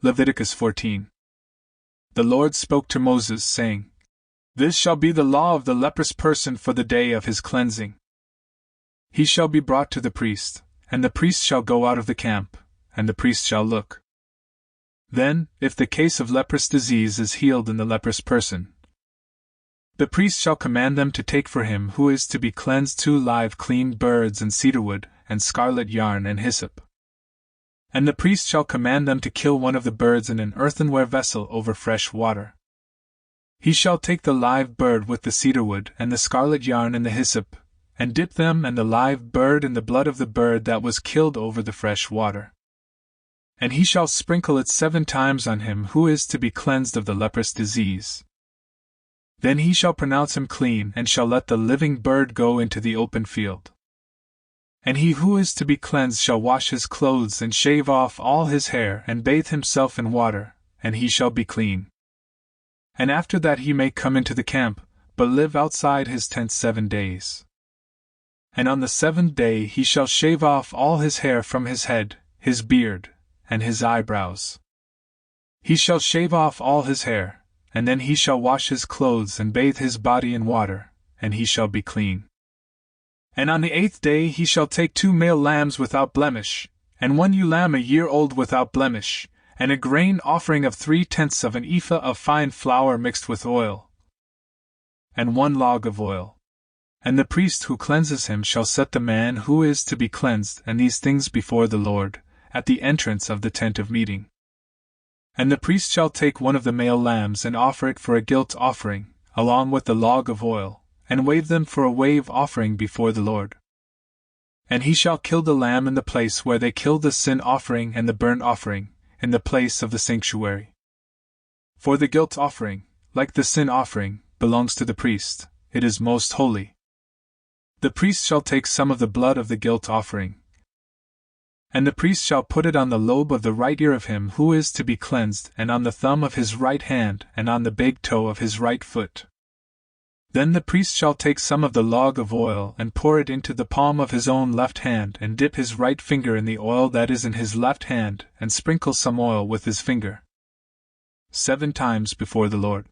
Leviticus 14. The Lord spoke to Moses, saying, This shall be the law of the leprous person for the day of his cleansing. He shall be brought to the priest, and the priest shall go out of the camp, and the priest shall look. Then, if the case of leprous disease is healed in the leprous person, the priest shall command them to take for him who is to be cleansed 2 live cleaned birds and cedarwood, and scarlet yarn and hyssop. And the priest shall command them to kill one of the birds in an earthenware vessel over fresh water. He shall take the live bird with the cedarwood and the scarlet yarn and the hyssop, and dip them and the live bird in the blood of the bird that was killed over the fresh water. And he shall sprinkle it 7 times on him who is to be cleansed of the leprous disease. Then he shall pronounce him clean and shall let the living bird go into the open field. And he who is to be cleansed shall wash his clothes and shave off all his hair and bathe himself in water, and he shall be clean. And after that he may come into the camp, but live outside his tent 7 days. And on the 7th day he shall shave off all his hair from his head, his beard, and his eyebrows. He shall shave off all his hair, and then he shall wash his clothes and bathe his body in water, and he shall be clean. And on the 8th day he shall take 2 male lambs without blemish, and 1 ewe lamb a year old without blemish, and a grain offering of 3/10 of an ephah of fine flour mixed with oil, and 1 log of oil. And the priest who cleanses him shall set the man who is to be cleansed and these things before the Lord, at the entrance of the tent of meeting. And the priest shall take 1 of the male lambs and offer it for a guilt offering, along with the log of oil, and wave them for a wave offering before the Lord. And he shall kill the lamb in the place where they kill the sin offering and the burnt offering, in the place of the sanctuary. For the guilt offering, like the sin offering, belongs to the priest, it is most holy. The priest shall take some of the blood of the guilt offering, and the priest shall put it on the lobe of the right ear of him who is to be cleansed, and on the thumb of his right hand, and on the big toe of his right foot. Then the priest shall take some of the log of oil and pour it into the palm of his own left hand, and dip his right finger in the oil that is in his left hand, and sprinkle some oil with his finger 7 times before the Lord.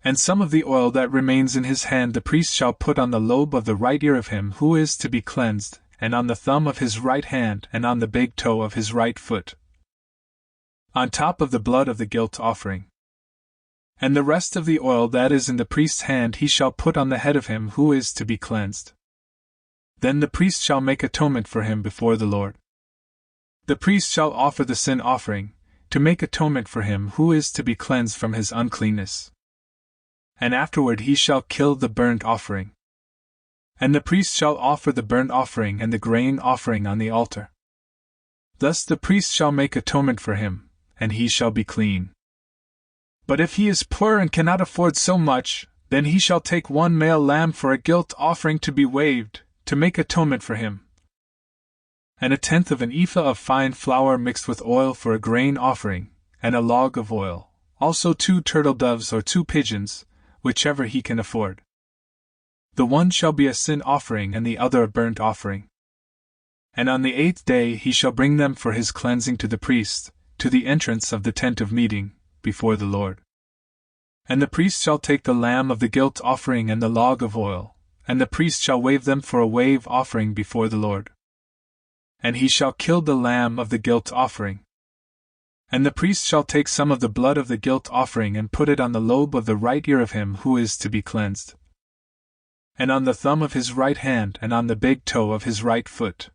And some of the oil that remains in his hand the priest shall put on the lobe of the right ear of him who is to be cleansed, and on the thumb of his right hand, and on the big toe of his right foot, on top of the blood of the guilt offering. And the rest of the oil that is in the priest's hand he shall put on the head of him who is to be cleansed. Then the priest shall make atonement for him before the Lord. The priest shall offer the sin offering, to make atonement for him who is to be cleansed from his uncleanness. And afterward he shall kill the burnt offering. And the priest shall offer the burnt offering and the grain offering on the altar. Thus the priest shall make atonement for him, and he shall be clean. But if he is poor and cannot afford so much, then he shall take 1 male lamb for a guilt offering to be waved, to make atonement for him, and 1/10 of an ephah of fine flour mixed with oil for a grain offering, and a log of oil, also 2 turtle doves or 2 pigeons, whichever he can afford. The one shall be a sin offering and the other a burnt offering. And on the 8th day he shall bring them for his cleansing to the priest, to the entrance of the tent of meeting, before the Lord. And the priest shall take the lamb of the guilt offering and the log of oil, and the priest shall wave them for a wave offering before the Lord. And he shall kill the lamb of the guilt offering. And the priest shall take some of the blood of the guilt offering and put it on the lobe of the right ear of him who is to be cleansed, and on the thumb of his right hand, and on the big toe of his right foot.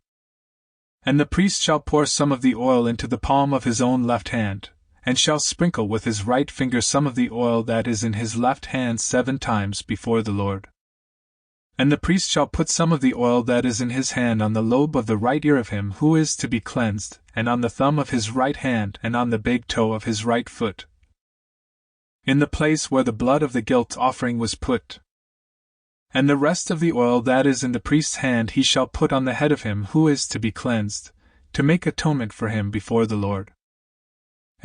And the priest shall pour some of the oil into the palm of his own left hand, and shall sprinkle with his right finger some of the oil that is in his left hand 7 times before the Lord. And the priest shall put some of the oil that is in his hand on the lobe of the right ear of him who is to be cleansed, and on the thumb of his right hand, and on the big toe of his right foot, in the place where the blood of the guilt offering was put. And the rest of the oil that is in the priest's hand he shall put on the head of him who is to be cleansed, to make atonement for him before the Lord.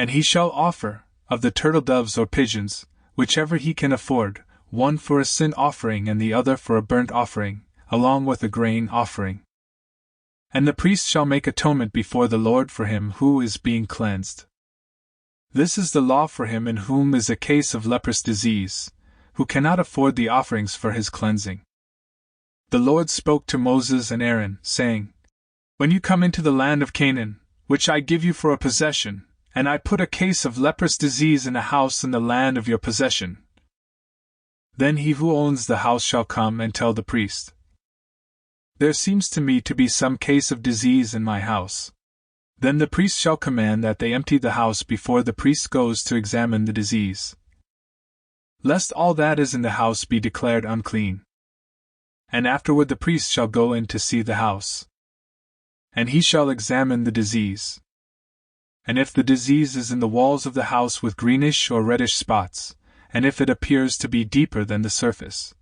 And he shall offer, of the turtle doves or pigeons, whichever he can afford, 1 for a sin offering and the other for a burnt offering, along with a grain offering. And the priest shall make atonement before the Lord for him who is being cleansed. This is the law for him in whom is a case of leprous disease, who cannot afford the offerings for his cleansing. The Lord spoke to Moses and Aaron, saying, When you come into the land of Canaan, which I give you for a possession, and I put a case of leprous disease in a house in the land of your possession, then he who owns the house shall come and tell the priest, There seems to me to be some case of disease in my house. Then the priest shall command that they empty the house before the priest goes to examine the disease, lest all that is in the house be declared unclean. And afterward the priest shall go in to see the house, and he shall examine the disease. And if the disease is in the walls of the house with greenish or reddish spots, and if it appears to be deeper than the surface,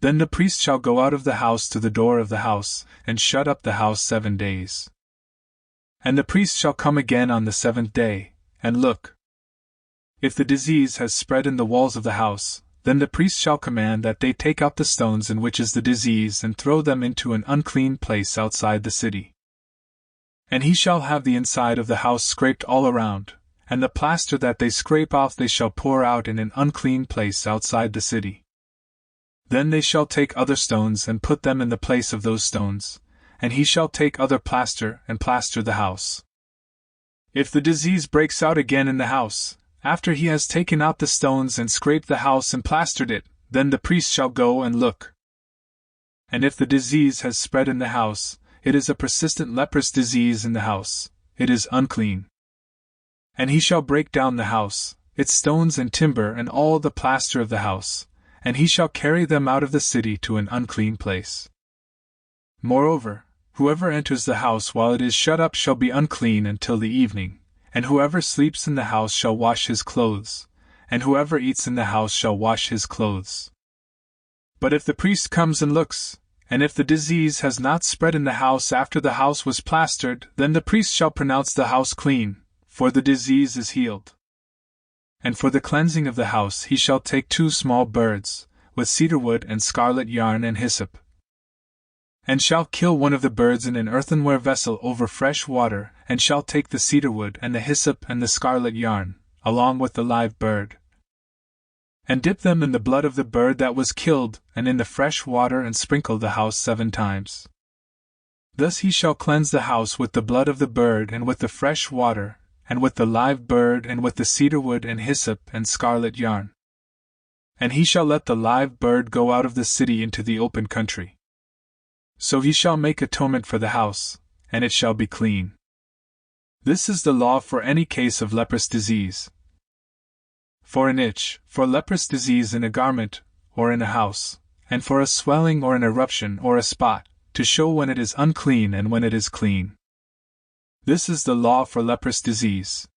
then the priest shall go out of the house to the door of the house, and shut up the house 7 days. And the priest shall come again on the 7th day, and look. If the disease has spread in the walls of the house, then the priest shall command that they take out the stones in which is the disease and throw them into an unclean place outside the city. And he shall have the inside of the house scraped all around, and the plaster that they scrape off they shall pour out in an unclean place outside the city. Then they shall take other stones and put them in the place of those stones, and he shall take other plaster and plaster the house. If the disease breaks out again in the house, after he has taken out the stones and scraped the house and plastered it, then the priest shall go and look. And if the disease has spread in the house, it is a persistent leprous disease in the house, it is unclean. And he shall break down the house, its stones and timber and all the plaster of the house, and he shall carry them out of the city to an unclean place. Moreover, whoever enters the house while it is shut up shall be unclean until the evening, and whoever sleeps in the house shall wash his clothes, and whoever eats in the house shall wash his clothes. But if the priest comes and looks, and if the disease has not spread in the house after the house was plastered, then the priest shall pronounce the house clean, for the disease is healed. And for the cleansing of the house he shall take 2 small birds, with cedar wood and scarlet yarn and hyssop, and shall kill one of the birds in an earthenware vessel over fresh water, and shall take the cedar wood and the hyssop and the scarlet yarn, along with the live bird, and dip them in the blood of the bird that was killed, and in the fresh water, and sprinkle the house 7 times. Thus he shall cleanse the house with the blood of the bird and with the fresh water, and with the live bird and with the cedar wood and hyssop and scarlet yarn. And he shall let the live bird go out of the city into the open country. So he shall make atonement for the house, and it shall be clean. This is the law for any case of leprous disease. For an itch, for leprous disease in a garment, or in a house, and for a swelling or an eruption or a spot, to show when it is unclean and when it is clean. This is the law for leprous disease.